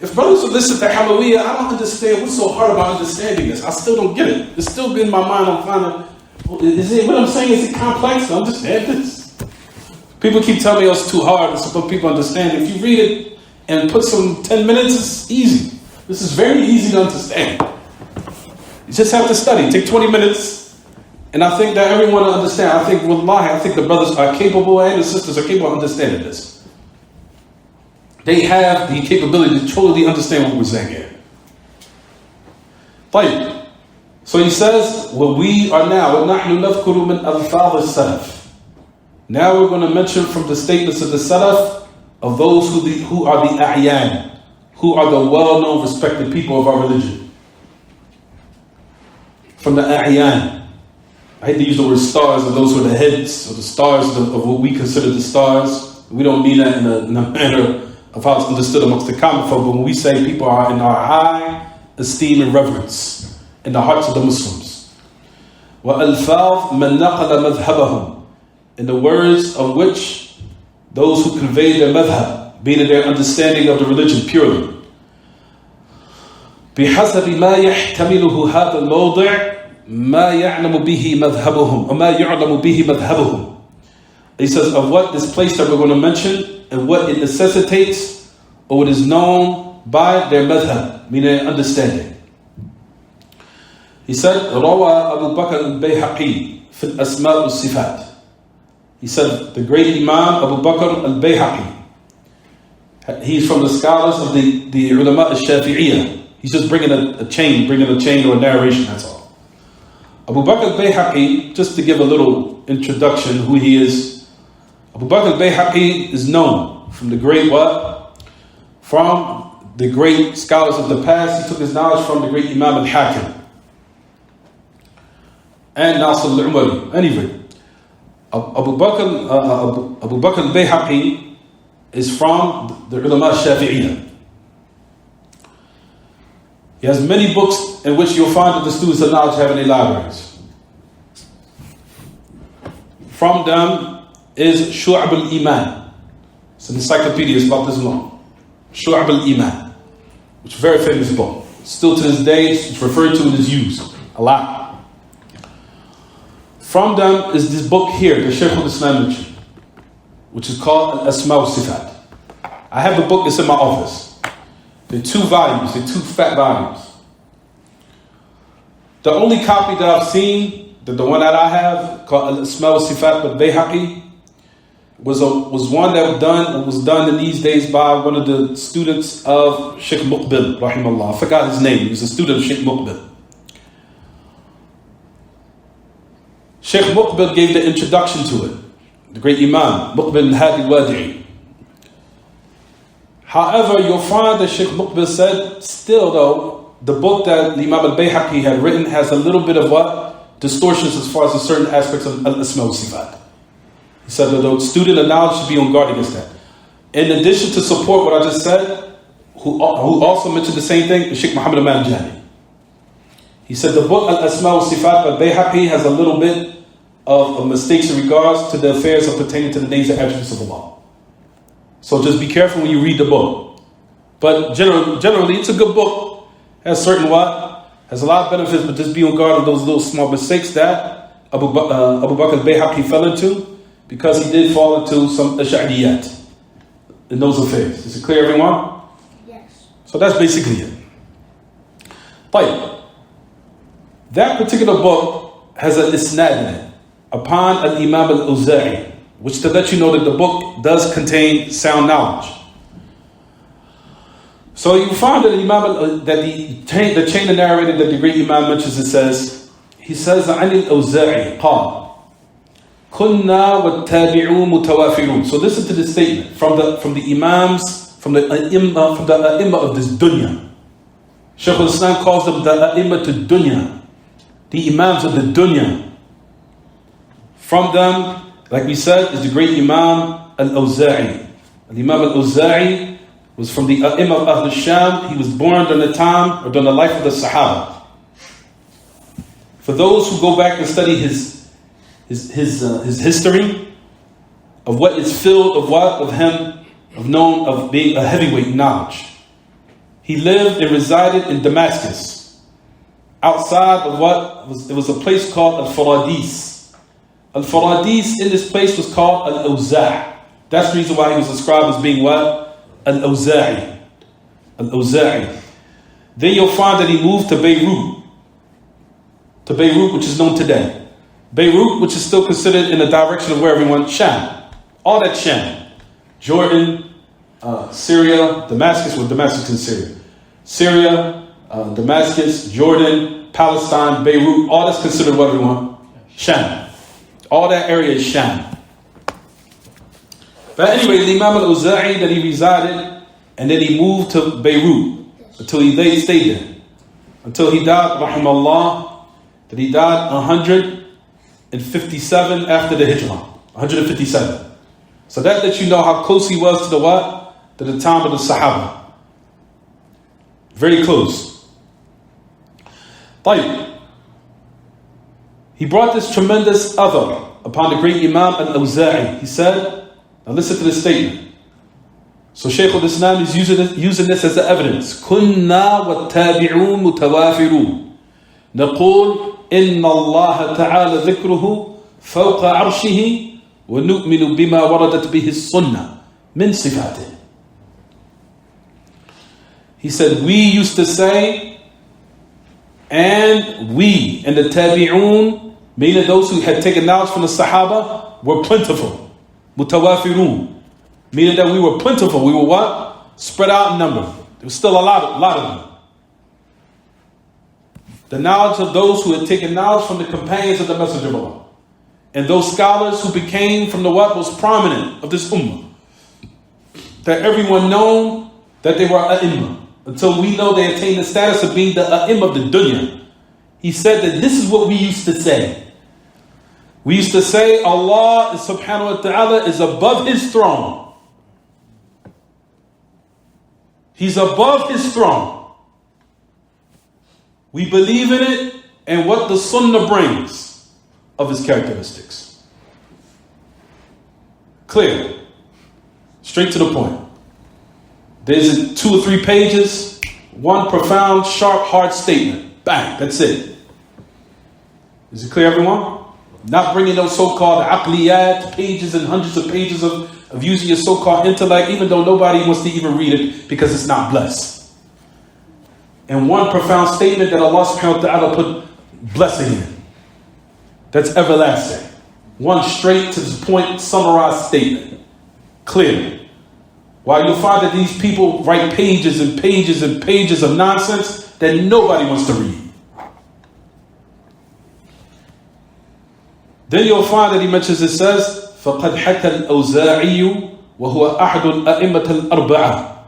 If brothers would listen to Hamawiyyah, I don't understand what's so hard about understanding this. I still don't get it. It's still in my mind. I'm trying to, what I'm saying, is it complex to understand this? People keep telling me it's too hard. It's what people understand. If you read it and put some 10 minutes, it's easy. This is very easy to understand. You just have to study. Take 20 minutes. And I think that everyone will understand. I think the brothers are capable and the sisters are capable of understanding this. They have the capability to totally understand what we're saying here. طيب. So he says, what we are now, وَنَحْنُ نَذْكُرُ مِنْ أَلْفَاظِ السَّلَفِ. Now we're going to mention from the statements of the Salaf, of those who are the a'yan, who are the well-known, respected people of our religion. From the a'yan. I hate to use the word stars, of those who are the heads, or the stars of what we consider the stars. We don't mean that in a manner of how it's understood amongst the common folk, but when we say people are in our high esteem and reverence in the hearts of the Muslims. وَأَلْفَاظ مَنْ نَقَلَ مَذْهَبَهُمْ. In the words of which those who convey their madhab, meaning their understanding of the religion purely. بِحَسَبِ مَا يَحْتَمِلُهُ هَذَا الْمَوْضِعِ مَا يَعْلَمُ بِهِ مَذْهَبُهُمْ وَمَا يُعْلَمُ بِهِ مَذْهَبُهُم. He says of what this place that we're going to mention and what it necessitates or what is known by their madhab, meaning their understanding. He said, روى أبو بكر البيهقي في الأسماء والصفات. He said, the great Imam Abu Bakr al-Bayhaqi. He's from the scholars of the ulama al-Shafi'iyah. He's just bringing a chain or a narration, that's all. Abu Bakr al-Bayhaqi, just to give a little introduction who he is. Abu Bakr al-Bayhaqi is known from the great what? From the great scholars of the past. He took his knowledge from the great Imam al-Hakim. And Nasr al-Umari. Anyway. Abu Bakr al-Bayhaqi is from the ulama al-Shafi'iyah. He has many books in which you'll find that the students of knowledge have in their libraries. From them is Shu'ab al-Iman. It's an encyclopedia, it's about this long. Shu'ab al-Iman, which is a very famous book. Still to this day, it's referred to and is used a lot. From them is this book here, the Shaykh al-Islam mentioned, which is called Al-Asma wa Sifat. I have the book, it's in my office. They're 2 volumes, they're 2 fat volumes. The only copy that I've seen, the one that I have, called Al-Asma wa Sifat by Bayhaqi, was one that was done in these days by one of the students of Shaykh Muqbil, rahimahullah. I forgot his name, he was a student of Shaykh Muqbil. Shaykh Muqbil gave the introduction to it. The great Imam, Muqbil al-Hadi al-Wadi'i. However, you'll find that Shaykh Muqbil said, still though, the book that Imam al-Bayhaqi had written has a little bit of what? Distortions as far as the certain aspects of al-Asma wa Sifat. He said that the student of knowledge should be on guard against that. In addition to support what I just said, who also mentioned the same thing, is Shaykh Muhammad al-Manjani. He said the book Al-Asma wa Sifat al-Bayhaqi has a little bit of mistakes in regards to the affairs of pertaining to the names and attributes of Allah. So just be careful when you read the book. But generally it's a good book. Has certain has a lot of benefits, but just be on guard of those little small mistakes that Abu Bakr al-Bayhaqi fell into, because he did fall into some ash'ariyat in those affairs. Is it clear, everyone? Yes. So that's basically it. طيب. That particular book has an isnad in it upon al-Imam al-Awza'i, which to let you know that the book does contain sound knowledge. So you find that the chain of narrated that the great Imam mentions, it says, he says, عن الأوزاعي قال كنا والتابعون متوافرون. So listen to this statement from the Imams, from the A'imma of this dunya. Shaykh al-Islam calls them the A'imma to dunya, the Imams of the dunya. From them, like we said, is the great Imam al-Awza'i. Imam al-Awza'i was from the A'imma of Ahl al-Sham. He was born during the time, or during the life of the Sahaba. For those who go back and study his history of what is filled of being a heavyweight in knowledge. He lived and resided in Damascus, outside of it was a place called Al-Faradis. Al-Faradis in this place was called Al-Awza'. That's the reason why he was described as being what? Al-Awza'i. Al-Awza'i. Then you'll find that he moved to Beirut, which is known today. Beirut, which is still considered in the direction of where everyone, Sham. All that Sham. Jordan, Syria, Damascus, Damascus in Syria. Syria, Damascus, Jordan, Palestine, Beirut, all that's considered what everyone? Sham. All that area is Sham. But anyway, the Imam al-Awza'i, that he resided, and then he moved to Beirut until he stayed there. Until he died, rahimahullah, that he died 157 after the Hijrah. 157. So that lets you know how close he was to the what? To the time of the Sahaba. Very close. طيب. He brought this tremendous other upon the great Imam al-Awza'i. He said, now listen to this statement. So Shaykh al-Islam is using this as the evidence. كُنَّا وَالتَّابِعُونَ مُتَوَافِرُونَ نقول إن الله تعالى ذكره فوق عرشه ونؤمن بما وردت به السنة من صفاته. He said, we used to say, and we and the tabi'un, meaning those who had taken knowledge from the Sahaba, were plentiful. Mutawafirun, meaning that we were plentiful. We were what? Spread out in number. There was still a lot of them. The knowledge of those who had taken knowledge from the companions of the Messenger of Allah. And those scholars who became from the what was prominent of this ummah. That everyone known that they were a'imma. Until we know they attained the status of being the a'imma of the dunya. He said that this is what we used to say. We used to say Allah subhanahu wa ta'ala is above his throne. He's above his throne. We believe in it and what the Sunnah brings of his characteristics. Clear. Straight to the point. There's 2 or 3 pages, one profound, sharp, hard statement. Bang, that's it. Is it clear, everyone? Not bringing those so-called aqliyat, pages and hundreds of pages of using your so-called intellect, even though nobody wants to even read it because it's not blessed. And one profound statement that Allah subhanahu wa ta'ala put blessing in. That's everlasting. One straight to the point, summarized statement. Clear. While you'll find that these people write pages and pages and pages of nonsense that nobody wants to read. Then you'll find that he mentions, it says, فَقَدْ حَكَى الْأَوْزَاعِيُّ وَهُوَ أَحَدُ الْأَئِمَّةِ الْأَرْبَعَةِ.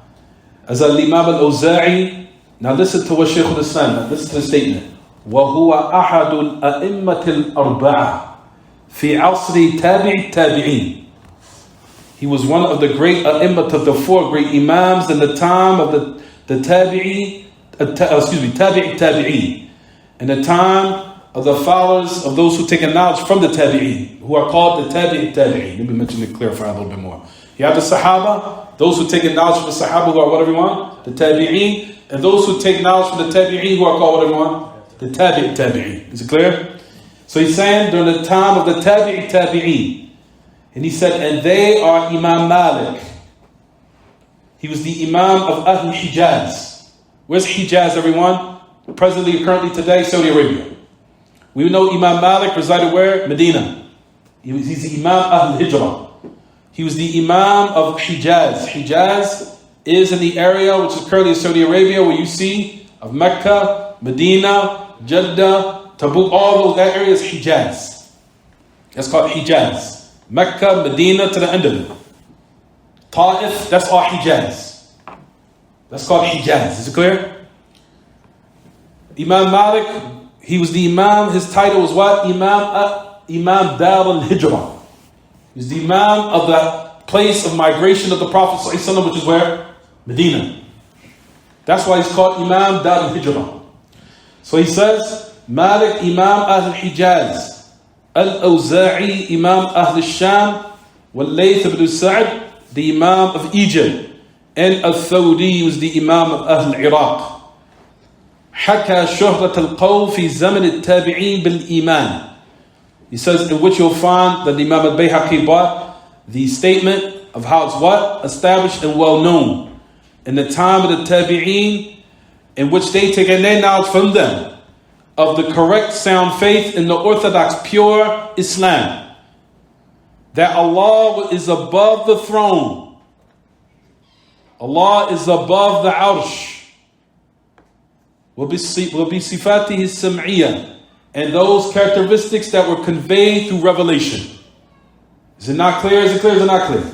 As al-Imam al-Awza'i, now listen to what Shaykh al-Islam, listen to the statement. وَهُوَ أَحَدُ الْأَئِمَّةِ الْأَرْبَعَةِ فِي عَصْرِ تَابِعِ التَّابِعِينَ. He was one of the great a'immat of the 4 great imams in the time of the tabi'i, tabi'i. in the time of the followers of those who take knowledge from the tabi'een, who are called the tabi'een. Let me mention it, clarify a little bit more. You have the Sahaba, those who take knowledge from the Sahaba, who are what, everyone? The tabi'een. And those who take knowledge from the tabi'een, who are called what, everyone? The tabi'een. Is it clear? So he's saying during the time of the tabi'een. And he said, and they are Imam Malik. He was the Imam of Ahl Hijaz. Where's Hijaz, everyone? Presently, currently today, Saudi Arabia. We know Imam Malik resided where? Medina. He's the Imam Ahl Hijrah. He was the Imam of Hijaz. Hijaz is in the area which is currently Saudi Arabia, where you see of Mecca, Medina, Jeddah, Tabuk, all those, that area is Hijaz. That's called Hijaz. Mecca, Medina, to the end of it. Ta'if, that's all Hijaz. That's called Hijaz. Is it clear? Imam Malik, he was the Imam, his title was what? Imam Dar al-Hijrah. He was the Imam of the place of migration of the Prophet ﷺ, which is where? Medina. That's why he's called Imam Dar al-Hijrah. So he says, Malik Imam Ahl Hijaz, Al-Awza'i Imam Ahl Sham, Wal-Layth ibn Sa'd, the Imam of Egypt, and Al-Thawri was the Imam of Ahl Iraq. حكى شهرة القول في زمن التابعين بالإيمان. He says, in which you'll find that the Imam al-Bayhaqi brought the statement of how it's what? Established and well known. In the time of the tabi'een, in which they take their knowledge from them of the correct sound faith in the orthodox pure Islam. That Allah is above the throne. Allah is above the arsh. وَبِصِفَاتِهِ السَّمْعِيَّةِ, and those characteristics that were conveyed through revelation. Is it not clear? Is it clear? Is it not clear?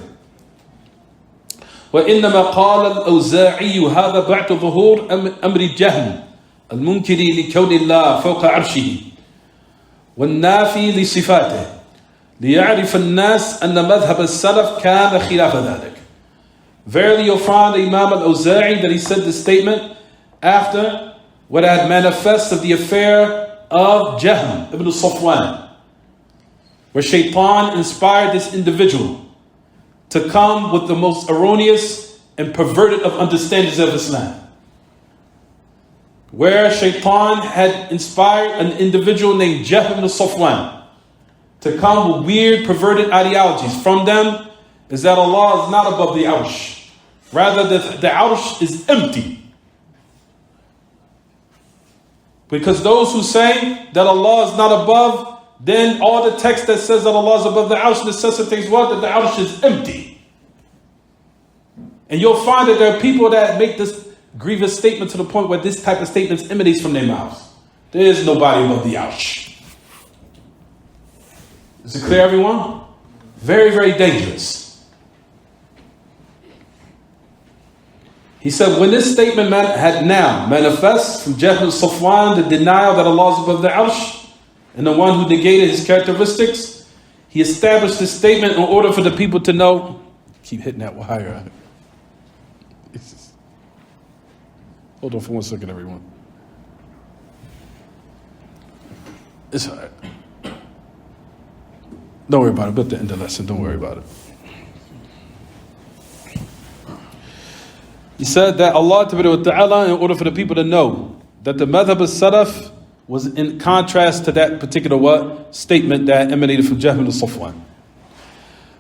وإنما قال الأوزاعي هذا بعد ظهور أمر الجهم المنكر لكون الله فوق عرشه والنافي لصفاته ليعرف الناس أن مذهب السلف كان خلاف ذلك. Verily you'll find Imam al-Awza'i that he said this statement after what had manifest of the affair of Jahm ibn Safwan, where Shaitan inspired this individual to come with the most erroneous and perverted of understandings of Islam. Where Shaitan had inspired an individual named Jahm ibn Safwan to come with weird, perverted ideologies. From them is that Allah is not above the Arsh. Rather, the Arsh is empty. Because those who say that Allah is not above, then all the text that says that Allah is above the Arsh necessitates what? That the Arsh is empty. And you'll find that there are people that make this grievous statement to the point where this type of statement emanates from their mouths. There is nobody above the Arsh. Is it clear, everyone? Very, very dangerous. He said, when this statement had now manifest from Jahl Safwan, the denial that Allah is above the Arsh, and the one who negated his characteristics, he established this statement in order for the people to know. Keep hitting that wire. Hold on for 1 second, everyone. It's all right. Don't worry about it. But at the end of the lesson, don't worry about it. He said that Allah Ta'ala, in order for the people to know that the madhab al-salaf was in contrast to that particular what? Statement that emanated from Jahm al-Safwan.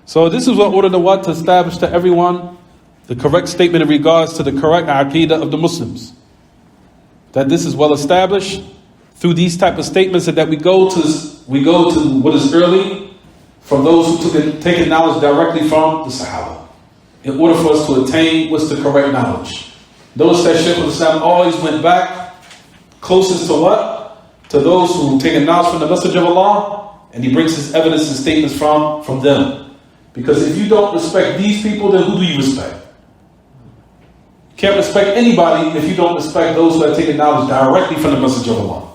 So this is what ordered the what? To establish to everyone the correct statement in regards to the correct aqeedah of the Muslims. That this is well established through these type of statements, and that we go to what is early from those who taken knowledge directly from the Sahaba, in order for us to attain what's the correct knowledge. Notice that Shaykh al-Islam always went back closest to what? To those who take a knowledge from the Message of Allah, and he brings his evidence and statements from them. Because if you don't respect these people, then who do you respect? You can't respect anybody if you don't respect those who have taken knowledge directly from the Message of Allah.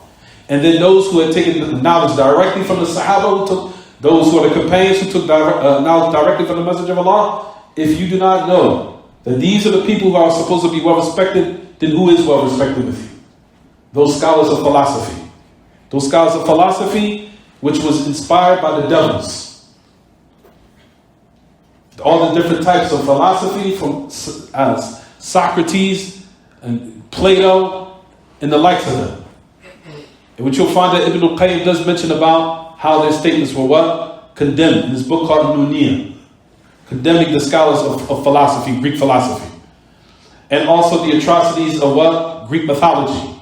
And then those who have taken knowledge directly from the Sahaba, those who are the companions who took knowledge directly from the Message of Allah. If you do not know that these are the people who are supposed to be well respected, then who is well respected with you? Those scholars of philosophy. Those scholars of philosophy which was inspired by the devils. All the different types of philosophy from Socrates and Plato and the likes of them. And which you'll find that Ibn al-Qayyim does mention about how their statements were what? Condemned in his book called Nuniyah. Condemning the scholars of philosophy, Greek philosophy. And also the atrocities of what? Greek mythology.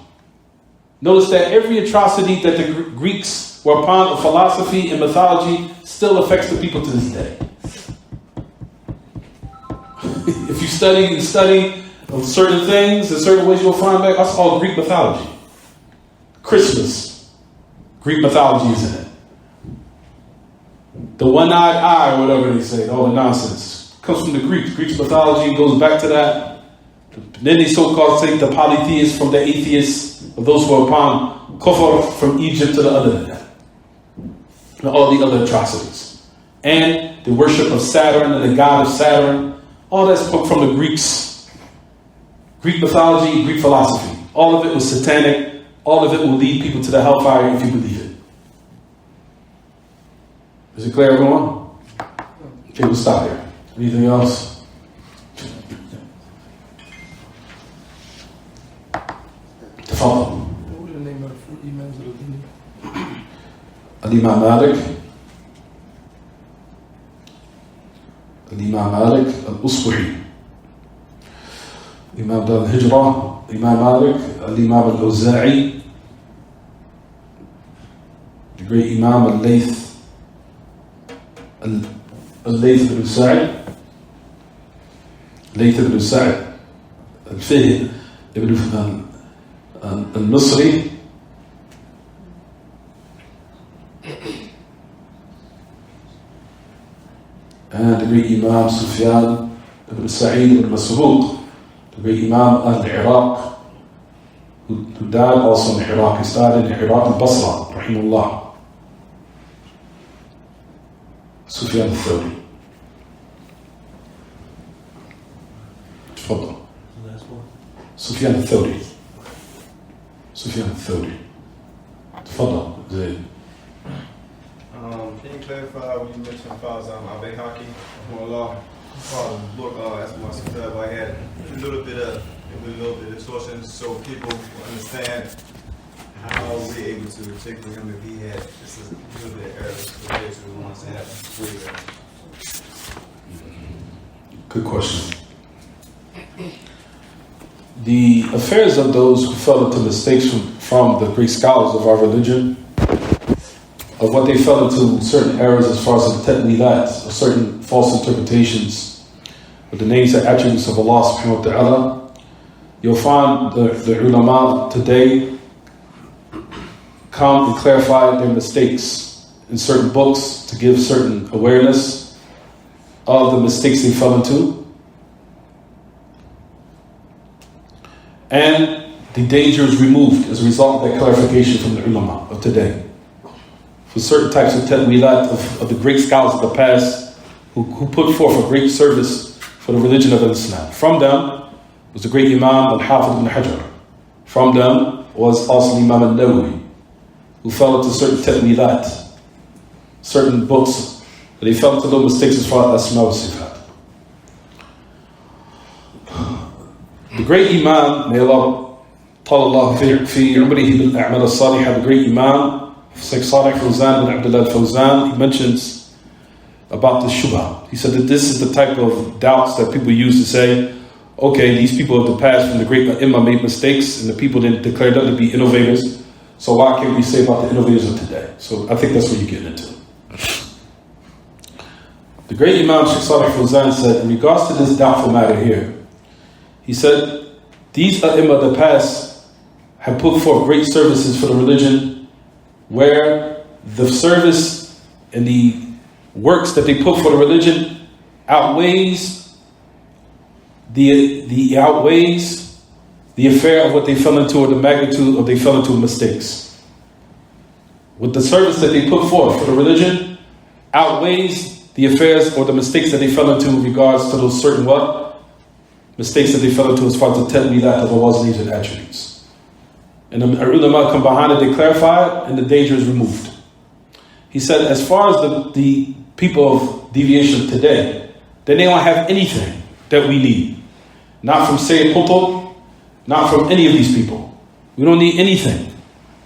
Notice that every atrocity that the Greeks were upon of philosophy and mythology still affects the people to this day. If you study of certain things in certain ways, you'll find that that's called Greek mythology. Christmas, Greek mythology is in it. The one-eyed eye, or whatever they say, all the nonsense, comes from the Greeks. Greek mythology goes back to that. Then they so-called take the polytheists from the atheists, of those who are upon kufr from Egypt to the other than that. And all the other atrocities. And the worship of Saturn and the god of Saturn, all that's from the Greeks. Greek mythology, Greek philosophy. All of it was satanic. All of it will lead people to the hellfire if you believe it. Is it clear, everyone? Okay, we'll stop here. Anything else? Tafadhal. What was the name of the four imams of the Dunya? Al-Imam Malik. Al-Imam Malik al-Usbu'i. Imam al-Hijrah. Imam Malik. Al-Imam al-Awza'i. The great Imam al-Layth. الليث بن سعد ليث بن سعد الفهد ابن المصري and the great Imam Sufyan ibn Sa'id ibn Masruq, the great Imam al-Iraq who died also in Iraq. He started in Iraq and Basra, rahimahullah. Sufyan al-Thawri. تفضل. Sufyan al-Thawri. Sufyan al-Thawri. تفضل. زين. Can you clarify when you mentioned Fataawa Abe Haki? Allah, look, as my sister, I had a little bit of distortions so people understand how we're able to check with him if he had just a little bit of errors compared to the ones that have Good question. The affairs of those who fell into mistakes from the Greek scholars of our religion, of what they fell into certain errors as far as the ta'wilat, or certain false interpretations of the names and attributes of Allah subhanahu wa ta'ala, you'll find the ulama today come and clarify their mistakes in certain books to give certain awareness of the mistakes they fell into and the danger is removed as a result of that clarification from the ulama of today. For certain types of ta'wilat of the great scholars of the past who put forth a great service for the religion of Islam. From them was the great Imam al-Hafidh ibn Hajar. From them was also Imam al-Nawawi, who fell into certain ta'wilat, certain books, but they fell into those mistakes as far as Asma wa Sifat. The great Imam, may Allah ta'ala fi umrihi bil a'mal al-salihah, the great Imam, Shaykh Salih Fawzan bin Abdullah al-Fawzan, he mentions about the shubha. He said that this is the type of doubts that people use to say, okay, these people of the past from the great Imam made mistakes and the people didn't declare them to be innovators. So why can't we say about the innovators of today? So I think that's what you're getting into. The great Imam Shaykh Salih Fawzan said, in regards to this doubtful matter here, he said, these Imam of the past have put forth great services for the religion where the service and the works that they put for the religion outweighs the affair of what they fell into or the magnitude of they fell into mistakes. With the service that they put forth for the religion outweighs the affairs or the mistakes that they fell into in regards to those certain what? Mistakes that they fell into as far as the ta'wilat of Allah's names and attributes. And the ulama come behind it, they clarify it, and the danger is removed. He said, as far as the people of deviation today, they don't have anything that we need. Not from Sayyid Qutb, not from any of these people. We don't need anything.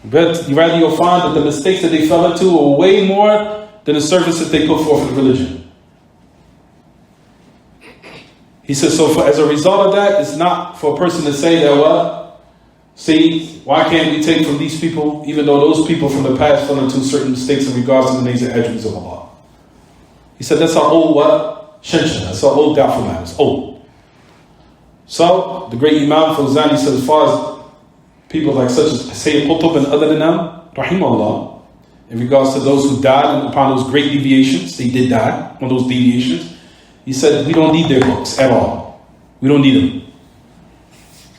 But rather you'll find that the mistakes that they fell into are way more than the service that they put forth in religion. He says, so as a result of that, it's not for a person to say that, well, see, why can't we take from these people, even though those people from the past fell into certain mistakes in regards to the names and attributes of Allah. He said, that's our old what? Shinshan. That's our old doubtful matter. It's old. So, the great Imam Fawzani said, as far as people like such as Sayyid Qutb and other than them, rahimahullah, in regards to those who died upon those great deviations, they did die on those deviations. He said, we don't need their books at all. We don't need them.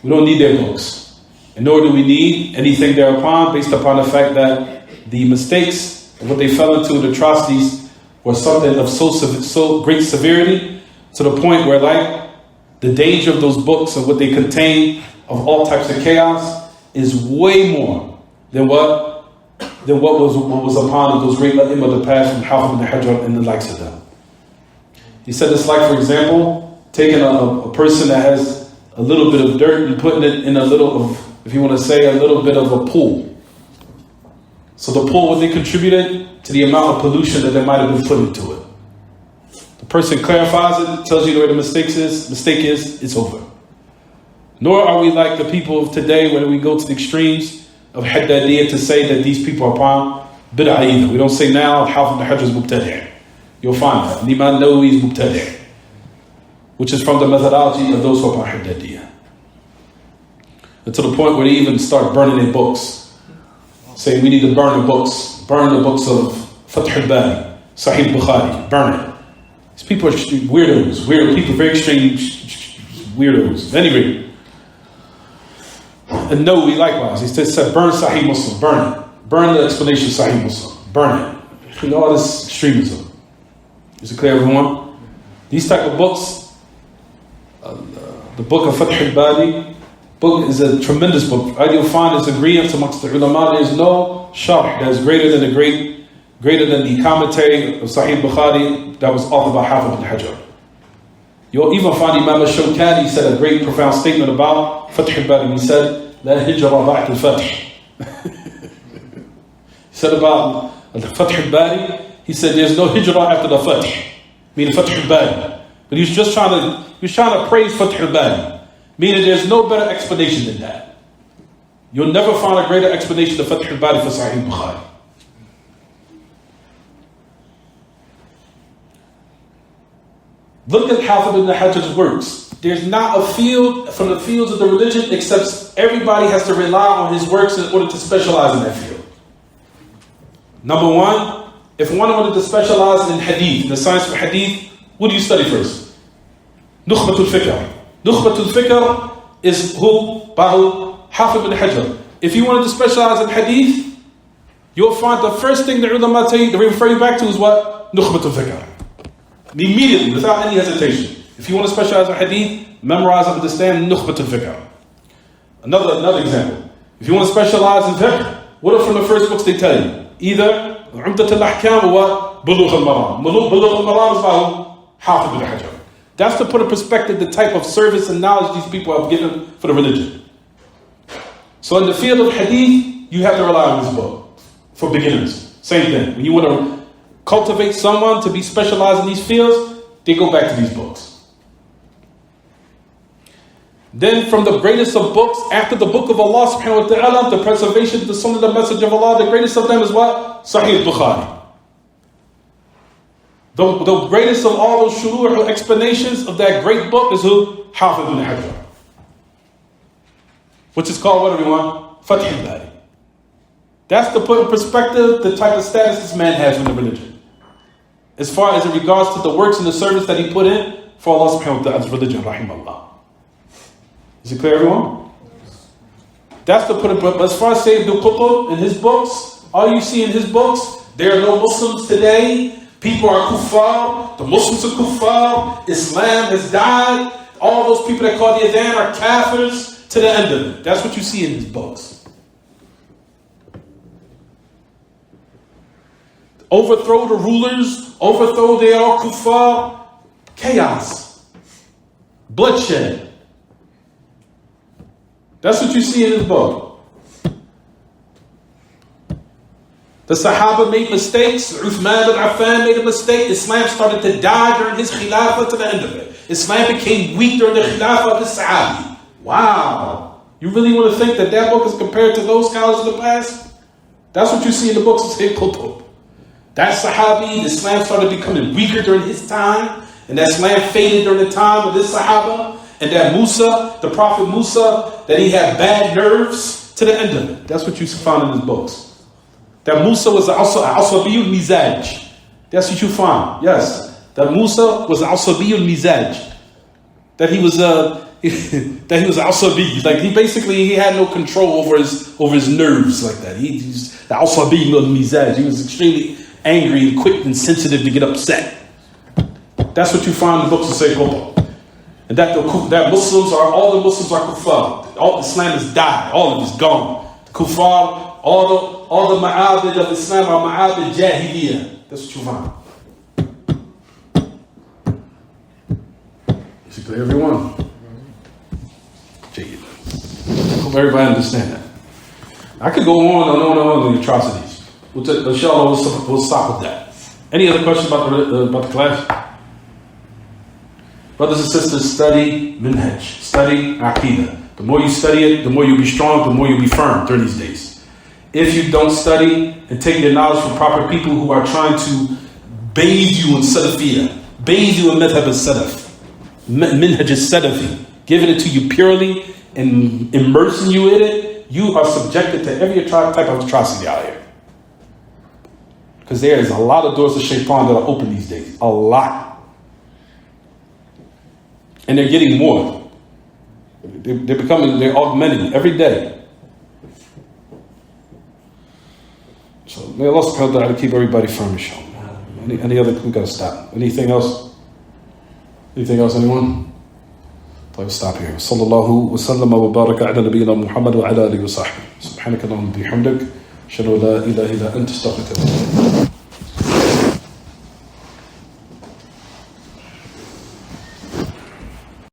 We don't need their books. And nor do we need anything thereupon, based upon the fact that the mistakes and what they fell into, the atrocities, were something of so great severity, to the point where, like, the danger of those books and what they contain of all types of chaos is way more than what was upon those great imam of the past from Hafiz ibn Hajar and the likes of them. He said it's like, for example, taking a person that has a little bit of dirt and putting it in a little of, if you want to say, a little bit of a pool. So the pool, what they contributed to the amount of pollution that they might have been put into it. The person clarifies it, tells you where the mistake is, it's over. Nor are we like the people of today when we go to the extremes of Haddadiyya to say that these people are upon bid'ah either. We don't say now, Hafiz ibn Hajar is mubtadi'. You'll find that. Imam Nawawi is mubtadi', which is from the methodology of those who are upon Haddadiyya. And to the point where they even start burning their books. Saying we need to burn the books. Burn the books of Fath al-Bari, Sahih Bukhari. Burn it. These people are weirdos. Weird people, very strange weirdos. Anyway. And Nawawi likewise. He said burn Sahih Muslim. Burn it. Burn the explanation of Sahih Muslim. Burn it. You know, all this extremism. Is it clear, everyone? These type of books, the book of Fath al-Bari, book is a tremendous book. You'll find there's agreement amongst the ulama. There's no sharh that is greater than the commentary of Sahih Bukhari that was authored by Hafiz ibn Hajar. You'll even find Imam al-Shawkani said a great profound statement about Fath al-Bari. He said, La hijra ba'd al-Fath. He said about the Fath al-Bari, he said there's no hijrah after the Fath, meaning Fath al-Bari. But he was trying to praise Fath al-Bari, meaning there's no better explanation than that. You'll never find a greater explanation of Fath al-Bari for Sahih Bukhari. Look at Hafiz ibn Hajar's works. There's not a field from the fields of the religion except everybody has to rely on his works in order to specialize in that field. Number one, if one wanted to specialize in hadith, in the science of hadith, what do you study first? Nukhbatul Fikr. Nukhbatul Fikr is by Hafiz ibn Hajar. If you wanted to specialize in hadith, you'll find the first thing the ulama tell you, they refer you back to is what? Nukhbatul Fikr. Immediately, without any hesitation. If you want to specialize in hadith, memorize and understand Nukhbatul Fikr. Another example. If you want to specialize in fiqh, what are from the first books they tell you? Either Umdat al-Ahkam or what? Bulugh al-Maram. Bulugh al-Maram is by Hafiz ibn Hajar. That's to put in perspective the type of service and knowledge these people have given for the religion. So in the field of hadith, you have to rely on this book for beginners. Same thing. When you want to cultivate someone to be specialized in these fields, they go back to these books. Then from the greatest of books, after the book of Allah subhanahu wa ta'ala, the preservation, the sunnah, the message of Allah, the greatest of them is what? Sahih Bukhari. The greatest of all those shuruh explanations of that great book is who? Hafiz ibn Hajar. Which is called what, everyone? Fath al-Bari. That's to put in perspective the type of status this man has in the religion. As far as in regards to the works and the service that he put in for Allah subhanahu wa ta'ala's religion, rahimahullah. Is it clear, everyone? That's to put it, but as far as Sayyid Qutb in his books, all you see in his books, there are no Muslims today. People are kuffar. The Muslims are kuffar. Islam has died. All those people that call the adhan are kafirs to the end of it. That's what you see in his books. overthrow the rulers, overthrow they are kuffar, chaos, bloodshed. That's what you see in this book. The Sahaba made mistakes. Uthman bin Affan made a mistake. Islam started to die during his khilafah to the end of it. Islam became weak during the khilafah of the Sahabi. Wow. You really want to think that that book is compared to those scholars of the past? That's what you see in the books of Sayyid Qutb. That Sahabi, Islam started becoming weaker during his time, and that Islam faded during the time of this Sahaba, and that Musa, the Prophet Musa, that he had bad nerves to the end of it. That's what you find in his books. That Musa was also Asabiyul Mizaj. That's what you find. Yes. That Musa was Asabiyul Mizaj. That he was Asabi. Like he had no control over his nerves like that. He's the Asabiyul Mizaj. He was extremely angry and quick and sensitive to get upset. That's what you find in the books of Sayyid Qutb. And that all the Muslims are kuffar. All Islam has died. All of it is gone. The kuffar, all the ma'abid of Islam are ma'abid jahiliyyah. That's what you find. Is it clear, everyone? Hope everybody understand that. I could go on with the atrocities. Inshallah, we'll stop with that. Any other questions about the class? Brothers and sisters, study minhaj, study aqidah. The more you study it, the more you'll be strong, the more you'll be firm during these days. If you don't study and take your knowledge from proper people who are trying to bathe you in salafiyah, bathe you in madhab al-salaf, minhaj al-salafi, giving it to you purely and immersing you in it, you are subjected to every type of atrocity out here. Because there is a lot of doors of shaitan that are open these days. A lot. And they're getting more. They're augmenting every day. So may Allah subhanahu wa ta'ala keep everybody firm, inshallah. Any other, we gotta stop. Anything else? Anything else, anyone? Let's stop here. Sallallahu wa sallam wa baraka ala nabiyyina Muhammad wa ala alihi wa sahbihi. Subhanaka Allahumma bihamdik. Ashhadu an la ilaha illa anta astaghfiruka wa atubu ilayk.